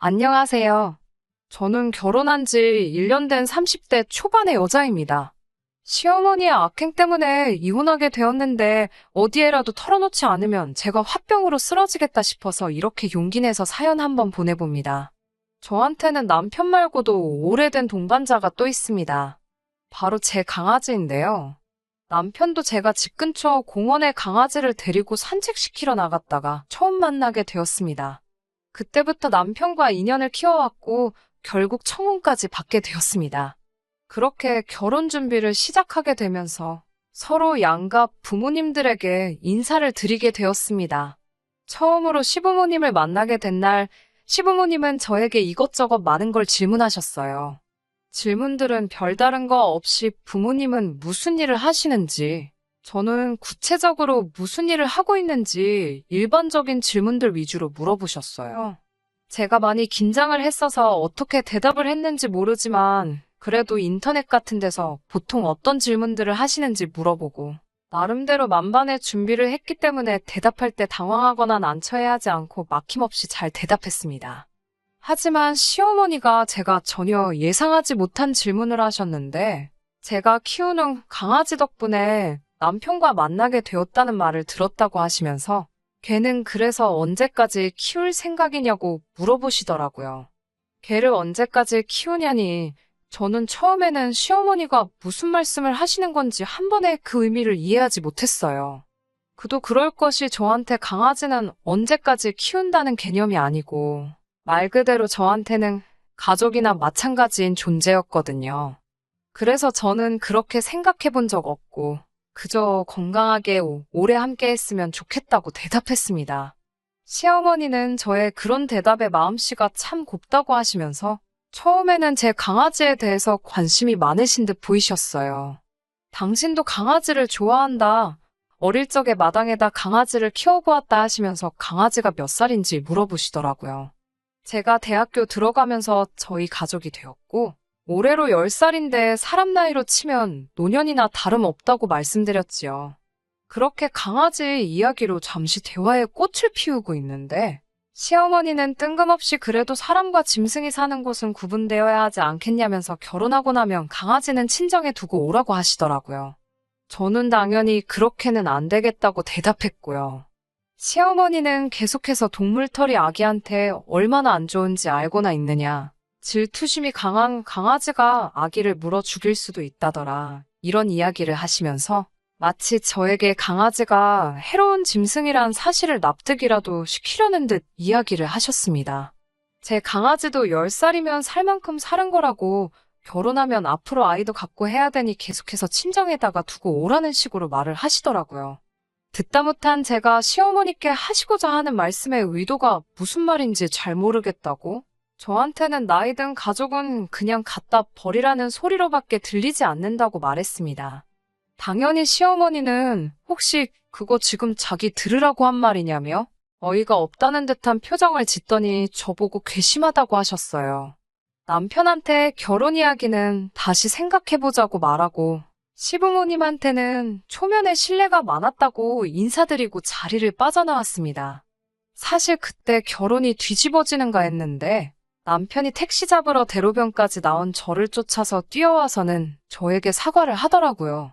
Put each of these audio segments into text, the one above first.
안녕하세요. 저는 결혼한 지 1년 된 30대 초반의 여자입니다. 시어머니의 악행 때문에 이혼하게 되었는데 어디에라도 털어놓지 않으면 제가 화병으로 쓰러지겠다 싶어서 이렇게 용기 내서 사연 한번 보내봅니다. 저한테는 남편 말고도 오래된 동반자가 또 있습니다. 바로 제 강아지인데요. 남편도 제가 집 근처 공원에 강아지를 데리고 산책시키러 나갔다가 처음 만나게 되었습니다. 그때부터 남편과 인연을 키워왔고 결국 청혼까지 받게 되었습니다. 그렇게 결혼 준비를 시작하게 되면서 서로 양가 부모님들에게 인사를 드리게 되었습니다. 처음으로 시부모님을 만나게 된 날, 시부모님은 저에게 이것저것 많은 걸 질문하셨어요. 질문들은 별다른 거 없이 부모님은 무슨 일을 하시는지, 저는 구체적으로 무슨 일을 하고 있는지 일반적인 질문들 위주로 물어보셨어요. 제가 많이 긴장을 했어서 어떻게 대답을 했는지 모르지만 그래도 인터넷 같은 데서 보통 어떤 질문들을 하시는지 물어보고 나름대로 만반의 준비를 했기 때문에 대답할 때 당황하거나 난처해하지 않고 막힘없이 잘 대답했습니다. 하지만 시어머니가 제가 전혀 예상하지 못한 질문을 하셨는데 제가 키우는 강아지 덕분에 남편과 만나게 되었다는 말을 들었다고 하시면서 걔는 그래서 언제까지 키울 생각이냐고 물어보시더라고요. 걔를 언제까지 키우냐니 저는 처음에는 시어머니가 무슨 말씀을 하시는 건지 한 번에 그 의미를 이해하지 못했어요. 그도 그럴 것이 저한테 강아지는 언제까지 키운다는 개념이 아니고 말 그대로 저한테는 가족이나 마찬가지인 존재였거든요. 그래서 저는 그렇게 생각해 본 적 없고 그저 건강하게 오래 함께 했으면 좋겠다고 대답했습니다. 시어머니는 저의 그런 대답에 마음씨가 참 곱다고 하시면서 처음에는 제 강아지에 대해서 관심이 많으신 듯 보이셨어요. 당신도 강아지를 좋아한다. 어릴 적에 마당에다 강아지를 키워보았다 하시면서 강아지가 몇 살인지 물어보시더라고요. 제가 대학교 들어가면서 저희 가족이 되었고 올해로 10살인데 사람 나이로 치면 노년이나 다름없다고 말씀드렸지요. 그렇게 강아지 이야기로 잠시 대화의 꽃을 피우고 있는데 시어머니는 뜬금없이 그래도 사람과 짐승이 사는 곳은 구분되어야 하지 않겠냐면서 결혼하고 나면 강아지는 친정에 두고 오라고 하시더라고요. 저는 당연히 그렇게는 안 되겠다고 대답했고요. 시어머니는 계속해서 동물털이 아기한테 얼마나 안 좋은지 알고나 있느냐. 질투심이 강한 강아지가 아기를 물어 죽일 수도 있다더라. 이런 이야기를 하시면서 마치 저에게 강아지가 해로운 짐승이란 사실을 납득이라도 시키려는 듯 이야기를 하셨습니다. 제 강아지도 10살이면 살 만큼 사는 거라고 결혼하면 앞으로 아이도 갖고 해야 되니 계속해서 친정에다가 두고 오라는 식으로 말을 하시더라고요. 듣다 못한 제가 시어머니께 하시고자 하는 말씀의 의도가 무슨 말인지 잘 모르겠다고 저한테는 나이든 가족은 그냥 갖다 버리라는 소리로밖에 들리지 않는다고 말했습니다. 당연히 시어머니는 혹시 그거 지금 자기 들으라고 한 말이냐며 어이가 없다는 듯한 표정을 짓더니 저보고 괘씸하다고 하셨어요. 남편한테 결혼 이야기는 다시 생각해보자고 말하고 시부모님한테는 초면에 신뢰가 많았다고 인사드리고 자리를 빠져나왔습니다. 사실 그때 결혼이 뒤집어지는가 했는데 남편이 택시 잡으러 대로변까지 나온 저를 쫓아서 뛰어와서는 저에게 사과를 하더라고요.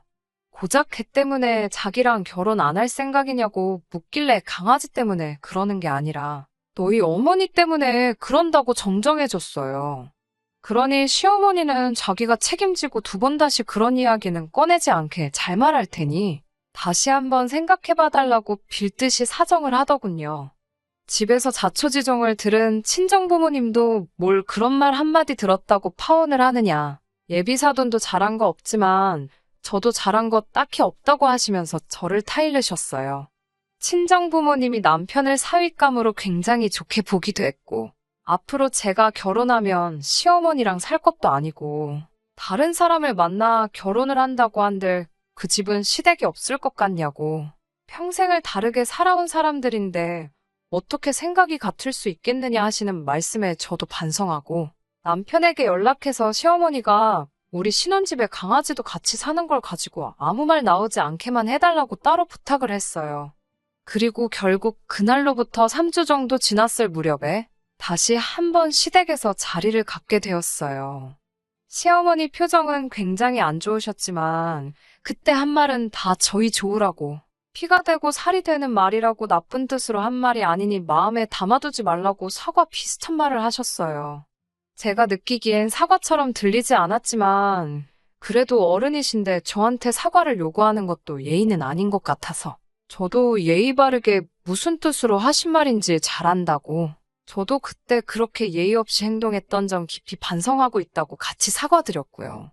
고작 걔 때문에 자기랑 결혼 안 할 생각이냐고 묻길래 강아지 때문에 그러는 게 아니라 너희 어머니 때문에 그런다고 정정해줬어요. 그러니 시어머니는 자기가 책임지고 두 번 다시 그런 이야기는 꺼내지 않게 잘 말할 테니 다시 한번 생각해봐달라고 빌듯이 사정을 하더군요. 집에서 자초지종을 들은 친정부모님도 뭘 그런 말 한마디 들었다고 파혼을 하느냐. 예비사돈도 잘한 거 없지만 저도 잘한 거 딱히 없다고 하시면서 저를 타일르셨어요. 친정부모님이 남편을 사윗감으로 굉장히 좋게 보기도 했고 앞으로 제가 결혼하면 시어머니랑 살 것도 아니고 다른 사람을 만나 결혼을 한다고 한들 그 집은 시댁이 없을 것 같냐고 평생을 다르게 살아온 사람들인데 어떻게 생각이 같을 수 있겠느냐 하시는 말씀에 저도 반성하고 남편에게 연락해서 시어머니가 우리 신혼집에 강아지도 같이 사는 걸 가지고 아무 말 나오지 않게만 해달라고 따로 부탁을 했어요. 그리고 결국 그날로부터 3주 정도 지났을 무렵에 다시 한 번 시댁에서 자리를 갖게 되었어요. 시어머니 표정은 굉장히 안 좋으셨지만 그때 한 말은 다 저희 좋으라고, 피가 되고 살이 되는 말이라고 나쁜 뜻으로 한 말이 아니니 마음에 담아두지 말라고 사과 비슷한 말을 하셨어요. 제가 느끼기엔 사과처럼 들리지 않았지만 그래도 어른이신데 저한테 사과를 요구하는 것도 예의는 아닌 것 같아서 저도 예의 바르게 무슨 뜻으로 하신 말인지 잘 안다고, 저도 그때 그렇게 예의 없이 행동했던 점 깊이 반성하고 있다고 같이 사과드렸고요.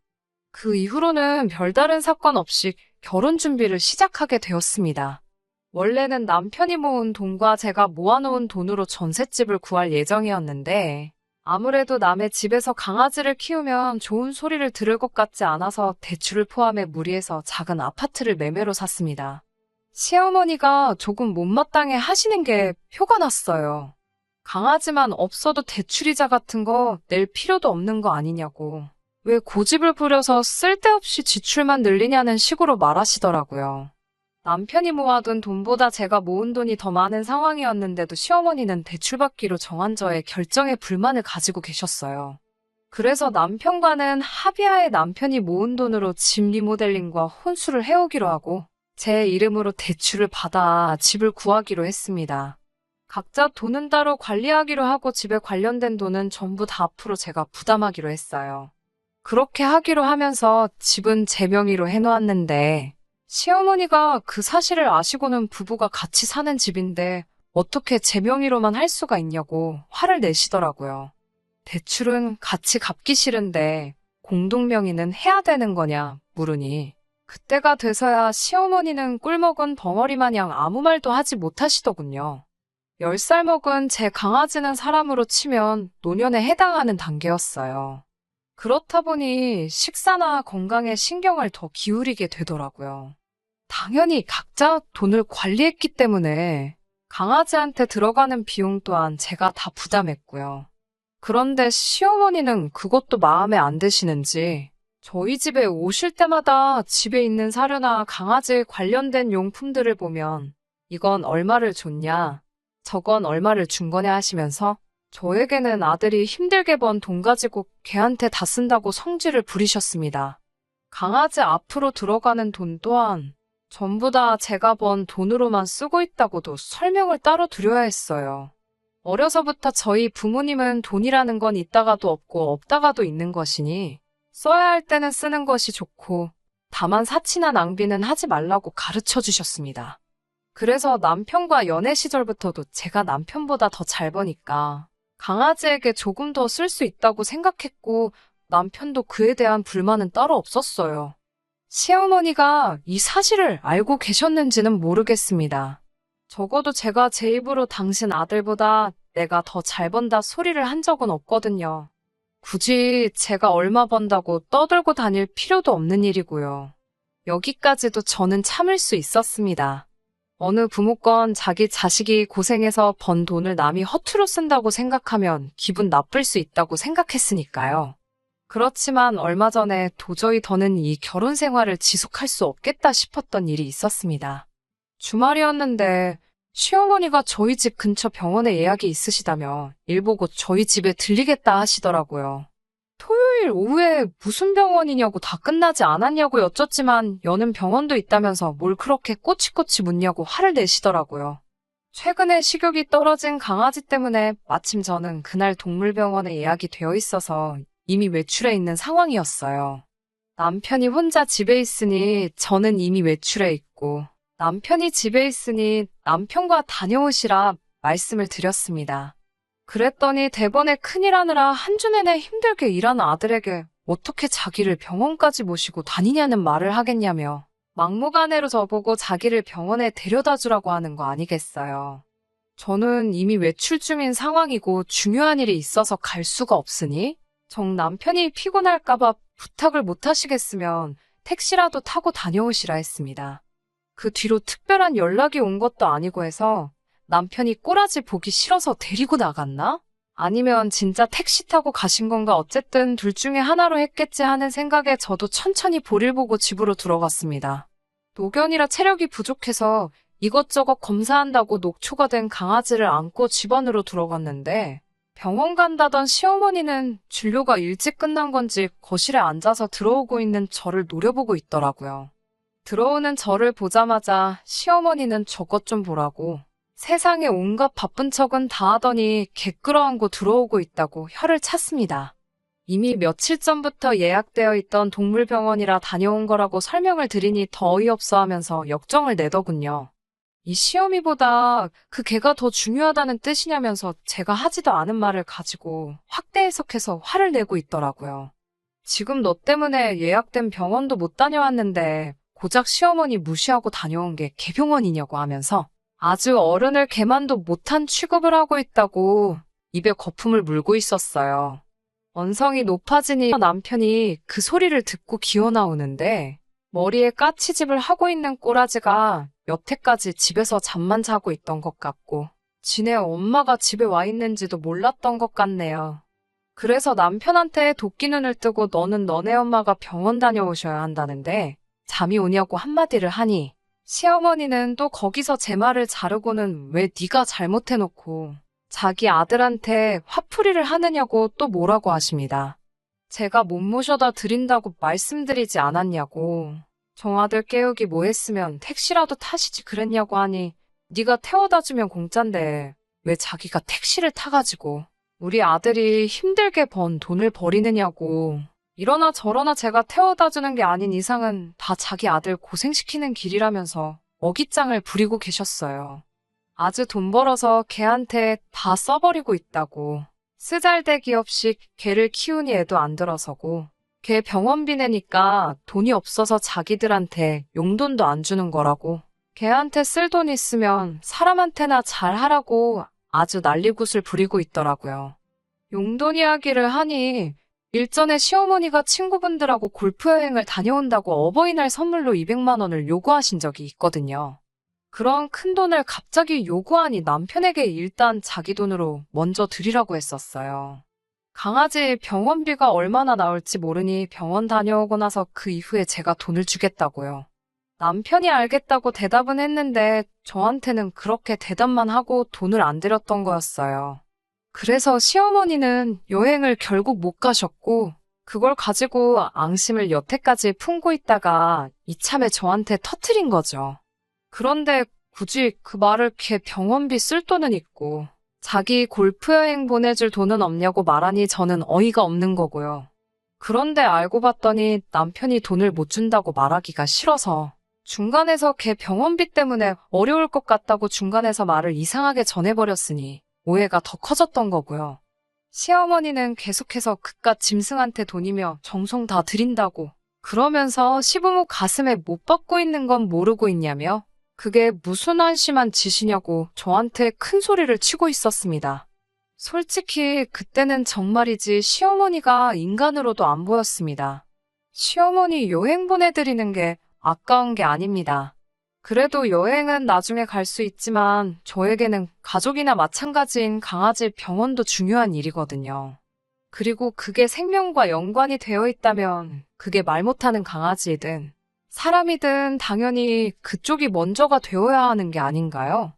그 이후로는 별다른 사건 없이 결혼 준비를 시작하게 되었습니다. 원래는 남편이 모은 돈과 제가 모아놓은 돈으로 전셋집을 구할 예정이었는데 아무래도 남의 집에서 강아지를 키우면 좋은 소리를 들을 것 같지 않아서 대출을 포함해 무리해서 작은 아파트를 매매로 샀습니다. 시어머니가 조금 못마땅해 하시는 게 표가 났어요. 강아지만 없어도 대출이자 같은 거 낼 필요도 없는 거 아니냐고. 왜 고집을 부려서 쓸데없이 지출만 늘리냐는 식으로 말하시더라고요. 남편이 모아둔 돈보다 제가 모은 돈이 더 많은 상황이었는데도 시어머니는 대출받기로 정한 저의 결정에 불만을 가지고 계셨어요. 그래서 남편과는 합의하에 남편이 모은 돈으로 집 리모델링과 혼수를 해오기로 하고 제 이름으로 대출을 받아 집을 구하기로 했습니다. 각자 돈은 따로 관리하기로 하고 집에 관련된 돈은 전부 다 앞으로 제가 부담하기로 했어요. 그렇게 하기로 하면서 집은 제 명의로 해놓았는데 시어머니가 그 사실을 아시고는 부부가 같이 사는 집인데 어떻게 제 명의로만 할 수가 있냐고 화를 내시더라고요. 대출은 같이 갚기 싫은데 공동 명의는 해야 되는 거냐 물으니 그때가 돼서야 시어머니는 꿀먹은 벙어리 마냥 아무 말도 하지 못하시더군요. 10살 먹은 제 강아지는 사람으로 치면 노년에 해당하는 단계였어요. 그렇다 보니 식사나 건강에 신경을 더 기울이게 되더라고요. 당연히 각자 돈을 관리했기 때문에 강아지한테 들어가는 비용 또한 제가 다 부담했고요. 그런데 시어머니는 그것도 마음에 안 드시는지 저희 집에 오실 때마다 집에 있는 사료나 강아지 관련된 용품들을 보면 이건 얼마를 줬냐, 저건 얼마를 준 거냐 하시면서 저에게는 아들이 힘들게 번 돈 가지고 걔한테 다 쓴다고 성질을 부리셨습니다. 강아지 앞으로 들어가는 돈 또한 전부 다 제가 번 돈으로만 쓰고 있다고도 설명을 따로 드려야 했어요. 어려서부터 저희 부모님은 돈이라는 건 있다가도 없고 없다가도 있는 것이니 써야 할 때는 쓰는 것이 좋고 다만 사치나 낭비는 하지 말라고 가르쳐 주셨습니다. 그래서 남편과 연애 시절부터도 제가 남편보다 더 잘 버니까 강아지에게 조금 더 쓸 수 있다고 생각했고 남편도 그에 대한 불만은 따로 없었어요. 시어머니가 이 사실을 알고 계셨는지는 모르겠습니다. 적어도 제가 제 입으로 당신 아들보다 내가 더 잘 번다 소리를 한 적은 없거든요. 굳이 제가 얼마 번다고 떠들고 다닐 필요도 없는 일이고요. 여기까지도 저는 참을 수 있었습니다. 어느 부모건 자기 자식이 고생해서 번 돈을 남이 허투루 쓴다고 생각하면 기분 나쁠 수 있다고 생각했으니까요. 그렇지만 얼마 전에 도저히 더는 이 결혼 생활을 지속할 수 없겠다 싶었던 일이 있었습니다. 주말이었는데 시어머니가 저희 집 근처 병원에 예약이 있으시다며 일 보고 저희 집에 들리겠다 하시더라고요. 토요일 오후에 무슨 병원이냐고 다 끝나지 않았냐고 여쭙지만 여는 병원도 있다면서 뭘 그렇게 꼬치꼬치 묻냐고 화를 내시더라고요. 최근에 식욕이 떨어진 강아지 때문에 마침 저는 그날 동물병원에 예약이 되어 있어서 이미 외출해 있는 상황이었어요. 남편이 혼자 집에 있으니 저는 이미 외출해 있고 남편이 집에 있으니 남편과 다녀오시라 말씀을 드렸습니다. 그랬더니 대번에 큰일 하느라 한 주 내내 힘들게 일하는 아들에게 어떻게 자기를 병원까지 모시고 다니냐는 말을 하겠냐며 막무가내로 저보고 자기를 병원에 데려다 주라고 하는 거 아니겠어요. 저는 이미 외출 중인 상황이고 중요한 일이 있어서 갈 수가 없으니 정 남편이 피곤할까봐 부탁을 못 하시겠으면 택시라도 타고 다녀오시라 했습니다. 그 뒤로 특별한 연락이 온 것도 아니고 해서 남편이 꼬라지 보기 싫어서 데리고 나갔나? 아니면 진짜 택시 타고 가신 건가? 어쨌든 둘 중에 하나로 했겠지 하는 생각에 저도 천천히 볼일 보고 집으로 들어갔습니다. 노견이라 체력이 부족해서 이것저것 검사한다고 녹초가 된 강아지를 안고 집 안으로 들어갔는데 병원 간다던 시어머니는 진료가 일찍 끝난 건지 거실에 앉아서 들어오고 있는 저를 노려보고 있더라고요. 들어오는 저를 보자마자 시어머니는 저것 좀 보라고 세상에 온갖 바쁜 척은 다 하더니 개 끌어안고 들어오고 있다고 혀를 찼습니다. 이미 며칠 전부터 예약되어 있던 동물병원이라 다녀온 거라고 설명을 드리니 더 어이없어 하면서 역정을 내더군요. 이 시어미보다 그 개가 더 중요하다는 뜻이냐면서 제가 하지도 않은 말을 가지고 확대 해석해서 화를 내고 있더라고요. 지금 너 때문에 예약된 병원도 못 다녀왔는데 고작 시어머니 무시하고 다녀온 게 개병원이냐고 하면서 아주 어른을 개만도 못한 취급을 하고 있다고 입에 거품을 물고 있었어요. 언성이 높아지니 남편이 그 소리를 듣고 기어 나오는데 머리에 까치집을 하고 있는 꼬라지가 여태까지 집에서 잠만 자고 있던 것 같고 지네 엄마가 집에 와 있는지도 몰랐던 것 같네요. 그래서 남편한테 도끼눈을 뜨고 너는 너네 엄마가 병원 다녀오셔야 한다는데 잠이 오냐고 한마디를 하니 시어머니는 또 거기서 제 말을 자르고는 왜 네가 잘못해놓고 자기 아들한테 화풀이를 하느냐고 또 뭐라고 하십니다. 제가 못 모셔다 드린다고 말씀드리지 않았냐고. 정아들 깨우기 뭐 했으면 택시라도 타시지 그랬냐고 하니 네가 태워다 주면 공짠데 왜 자기가 택시를 타가지고 우리 아들이 힘들게 번 돈을 버리느냐고. 이러나 저러나 제가 태워다 주는 게 아닌 이상은 다 자기 아들 고생시키는 길이라면서 어깃장을 부리고 계셨어요. 아주 돈 벌어서 걔한테 다 써버리고 있다고. 쓰잘데기 없이 걔를 키우니 애도 안 들어서고 걔 병원비 내니까 돈이 없어서 자기들한테 용돈도 안 주는 거라고. 걔한테 쓸 돈 있으면 사람한테나 잘하라고 아주 난리굿을 부리고 있더라고요. 용돈 이야기를 하니 일전에 시어머니가 친구분들하고 골프 여행을 다녀온다고 어버이날 선물로 200만 원을 요구하신 적이 있거든요. 그런 큰 돈을 갑자기 요구하니 남편에게 일단 자기 돈으로 먼저 드리라고 했었어요. 강아지 병원비가 얼마나 나올지 모르니 병원 다녀오고 나서 그 이후에 제가 돈을 주겠다고요. 남편이 알겠다고 대답은 했는데 저한테는 그렇게 대답만 하고 돈을 안 드렸던 거였어요. 그래서 시어머니는 여행을 결국 못 가셨고 그걸 가지고 앙심을 여태까지 품고 있다가 이참에 저한테 터트린 거죠. 그런데 굳이 그 말을 걔 병원비 쓸 돈은 있고 자기 골프여행 보내줄 돈은 없냐고 말하니 저는 어이가 없는 거고요. 그런데 알고 봤더니 남편이 돈을 못 준다고 말하기가 싫어서 중간에서 걔 병원비 때문에 어려울 것 같다고 중간에서 말을 이상하게 전해버렸으니 오해가 더 커졌던 거고요. 시어머니는 계속해서 그깟 짐승한테 돈이며 정성 다 드린다고 그러면서 시부모 가슴에 못 박고 있는 건 모르고 있냐며 그게 무슨 한심한 짓이냐고 저한테 큰 소리를 치고 있었습니다. 솔직히 그때는 정말이지 시어머니가 인간으로도 안 보였습니다. 시어머니 여행 보내드리는 게 아까운 게 아닙니다. 그래도 여행은 나중에 갈 수 있지만 저에게는 가족이나 마찬가지인 강아지 병원도 중요한 일이거든요. 그리고 그게 생명과 연관이 되어 있다면 그게 말 못하는 강아지이든 사람이든 당연히 그쪽이 먼저가 되어야 하는 게 아닌가요?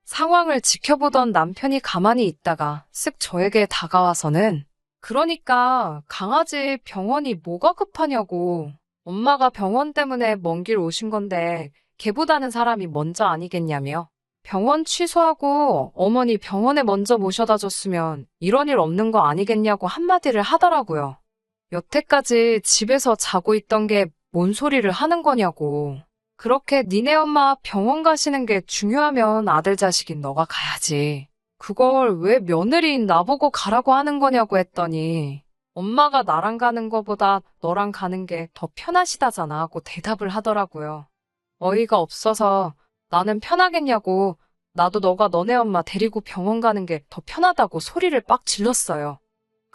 상황을 지켜보던 남편이 가만히 있다가 쓱 저에게 다가와서는 그러니까 강아지 병원이 뭐가 급하냐고. 엄마가 병원 때문에 먼 길 오신 건데 걔보다는 사람이 먼저 아니겠냐며. 병원 취소하고 어머니 병원에 먼저 모셔다 줬으면 이런 일 없는 거 아니겠냐고 한마디를 하더라고요. 여태까지 집에서 자고 있던 게 뭔 소리를 하는 거냐고. 그렇게 니네 엄마 병원 가시는 게 중요하면 아들 자식인 너가 가야지. 그걸 왜 며느리인 나보고 가라고 하는 거냐고 했더니 엄마가 나랑 가는 거보다 너랑 가는 게 더 편하시다잖아 하고 대답을 하더라고요. 어이가 없어서 나는 편하겠냐고 나도 너가 너네 엄마 데리고 병원 가는 게 더 편하다고 소리를 빡 질렀어요.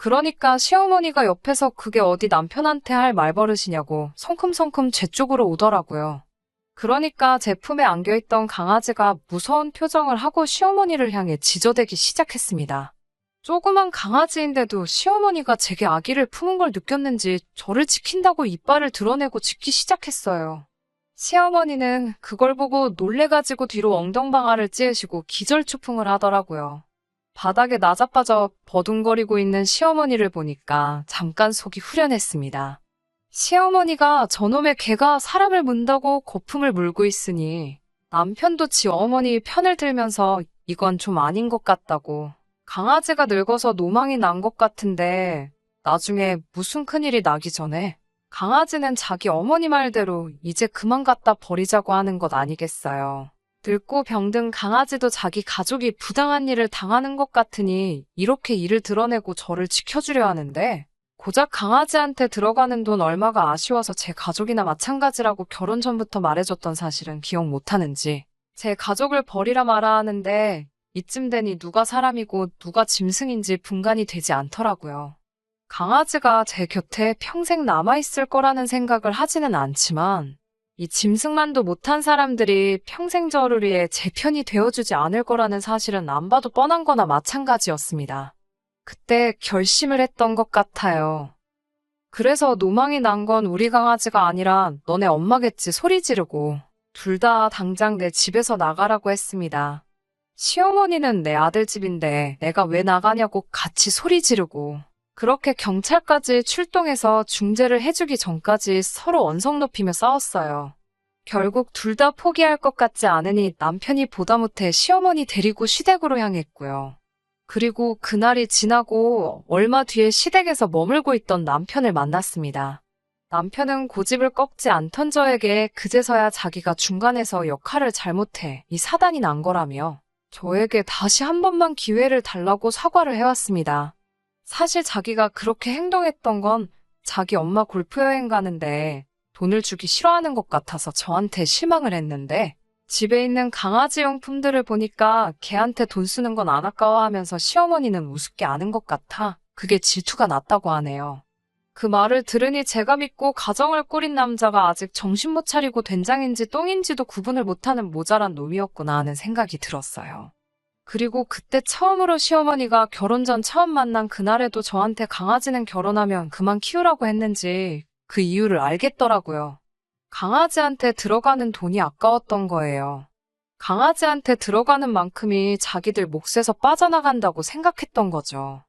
그러니까 시어머니가 옆에서 그게 어디 남편한테 할 말버릇이냐고 성큼성큼 제 쪽으로 오더라고요. 그러니까 제 품에 안겨있던 강아지가 무서운 표정을 하고 시어머니를 향해 지저대기 시작했습니다. 조그만 강아지인데도 시어머니가 제게 아기를 품은 걸 느꼈는지 저를 지킨다고 이빨을 드러내고 짖기 시작했어요. 시어머니는 그걸 보고 놀래가지고 뒤로 엉덩방아를 찌으시고 기절초풍을 하더라고요. 바닥에 나자빠져 버둥거리고 있는 시어머니를 보니까 잠깐 속이 후련했습니다. 시어머니가 저놈의 개가 사람을 문다고 거품을 물고 있으니 남편도 지 어머니 편을 들면서 이건 좀 아닌 것 같다고. 강아지가 늙어서 노망이 난 것 같은데 나중에 무슨 큰일이 나기 전에 강아지는 자기 어머니 말대로 이제 그만 갖다 버리자고 하는 것 아니겠어요. 늙고 병든 강아지도 자기 가족이 부당한 일을 당하는 것 같으니 이렇게 일을 드러내고 저를 지켜주려 하는데 고작 강아지한테 들어가는 돈 얼마가 아쉬워서 제 가족이나 마찬가지라고 결혼 전부터 말해줬던 사실은 기억 못하는지 제 가족을 버리라 마라 하는데 이쯤 되니 누가 사람이고 누가 짐승인지 분간이 되지 않더라고요. 강아지가 제 곁에 평생 남아있을 거라는 생각을 하지는 않지만 이 짐승만도 못한 사람들이 평생 저를 위해 제 편이 되어주지 않을 거라는 사실은 안 봐도 뻔한 거나 마찬가지였습니다. 그때 결심을 했던 것 같아요. 그래서 노망이 난 건 우리 강아지가 아니라 너네 엄마겠지 소리 지르고 둘 다 당장 내 집에서 나가라고 했습니다. 시어머니는 내 아들 집인데 내가 왜 나가냐고 같이 소리 지르고 그렇게 경찰까지 출동해서 중재를 해주기 전까지 서로 언성 높이며 싸웠어요. 결국 둘 다 포기할 것 같지 않으니 남편이 보다 못해 시어머니 데리고 시댁으로 향했고요. 그리고 그날이 지나고 얼마 뒤에 시댁에서 머물고 있던 남편을 만났습니다. 남편은 고집을 꺾지 않던 저에게 그제서야 자기가 중간에서 역할을 잘못해 이 사단이 난 거라며 저에게 다시 한 번만 기회를 달라고 사과를 해왔습니다. 사실 자기가 그렇게 행동했던 건 자기 엄마 골프 여행 가는데 돈을 주기 싫어하는 것 같아서 저한테 실망을 했는데 집에 있는 강아지 용품들을 보니까 걔한테 돈 쓰는 건 안 아까워하면서 시어머니는 우습게 아는 것 같아 그게 질투가 났다고 하네요. 그 말을 들으니 제가 믿고 가정을 꾸린 남자가 아직 정신 못 차리고 된장인지 똥인지도 구분을 못하는 모자란 놈이었구나 하는 생각이 들었어요. 그리고 그때 처음으로 시어머니가 결혼 전 처음 만난 그날에도 저한테 강아지는 결혼하면 그만 키우라고 했는지 그 이유를 알겠더라고요. 강아지한테 들어가는 돈이 아까웠던 거예요. 강아지한테 들어가는 만큼이 자기들 몫에서 빠져나간다고 생각했던 거죠.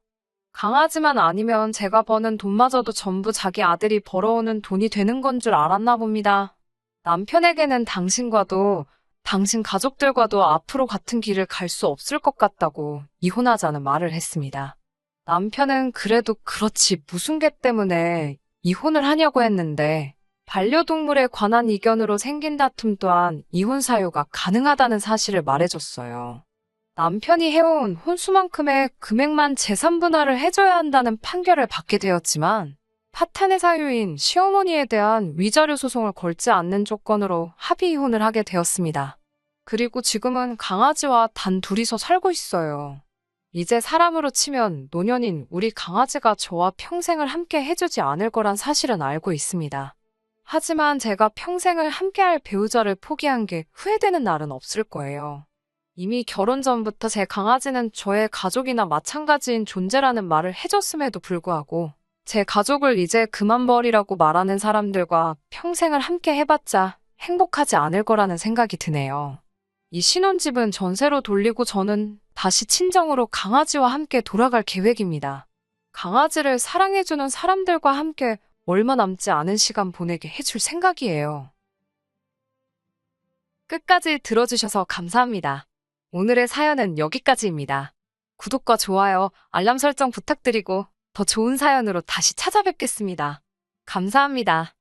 강아지만 아니면 제가 버는 돈마저도 전부 자기 아들이 벌어오는 돈이 되는 건 줄 알았나 봅니다. 남편에게는 당신과도 당신 가족들과도 앞으로 같은 길을 갈 수 없을 것 같다고 이혼하자는 말을 했습니다. 남편은 그래도 그렇지 무슨 개 때문에 이혼을 하냐고 했는데 반려동물에 관한 이견으로 생긴 다툼 또한 이혼 사유가 가능하다는 사실을 말해줬어요. 남편이 해온 혼수만큼의 금액만 재산 분할을 해줘야 한다는 판결을 받게 되었지만 파탄의 사유인 시어머니에 대한 위자료 소송을 걸지 않는 조건으로 합의 이혼을 하게 되었습니다. 그리고 지금은 강아지와 단 둘이서 살고 있어요. 이제 사람으로 치면 노년인 우리 강아지가 저와 평생을 함께 해주지 않을 거란 사실은 알고 있습니다. 하지만 제가 평생을 함께할 배우자를 포기한 게 후회되는 날은 없을 거예요. 이미 결혼 전부터 제 강아지는 저의 가족이나 마찬가지인 존재라는 말을 해줬음에도 불구하고 제 가족을 이제 그만 버리라고 말하는 사람들과 평생을 함께 해봤자 행복하지 않을 거라는 생각이 드네요. 이 신혼집은 전세로 돌리고 저는 다시 친정으로 강아지와 함께 돌아갈 계획입니다. 강아지를 사랑해주는 사람들과 함께 얼마 남지 않은 시간 보내게 해줄 생각이에요. 끝까지 들어주셔서 감사합니다. 오늘의 사연은 여기까지입니다. 구독과 좋아요, 알람 설정 부탁드리고 더 좋은 사연으로 다시 찾아뵙겠습니다. 감사합니다.